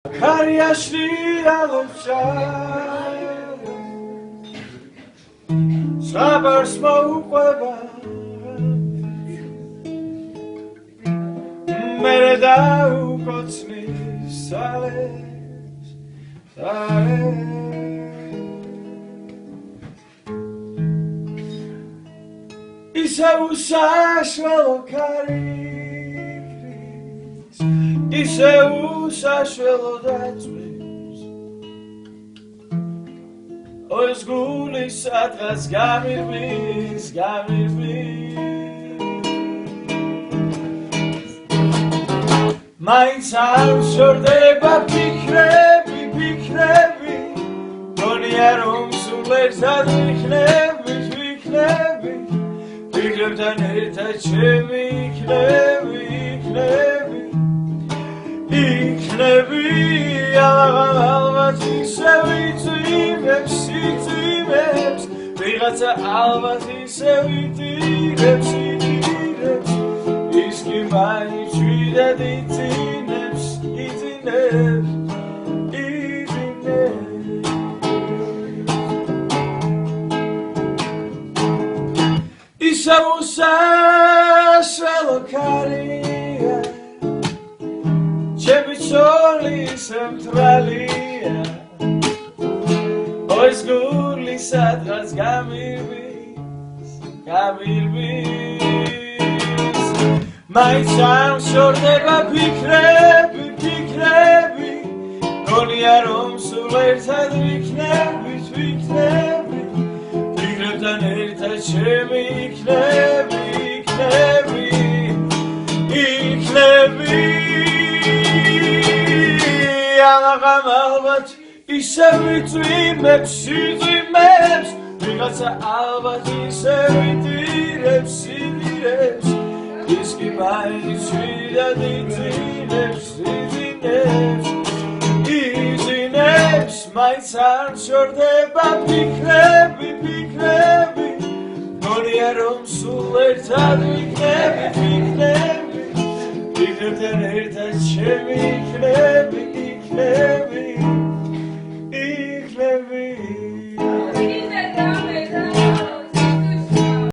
Karyaşlı alımşar Sabar smoke Mere dau kocni sales Ise usashvelo karikris Ise usashvelo datzmis Oz gulis adras gamirmis Mains avshordeba pikrები Goniarom sulers adviknebi Pikrებთან ერთად ჩემი იქნები ალბათ ისევ იწვიმებს ვიღაცა ალბათ ისევ იტირებს ის კი მაინც ვიდად იწინებს Ise usashvelo karija Čemi čoli semtralia Oz gulis adras gamirvis Mains avshordeba pikrები Goniarom sულ ერთად ვიქნები Pikrებთან ერთად ჩემი იქნები ალბათ ისევ იწვიმებს ვიღაცა ალბათ ისევ იტირებს ის კი მაინც ვიდად იწინებს მაინც არ შორდება pikrები Goniarom sულ ერთად ვიქნები Pikrებთან ერთად ჩემი იქნები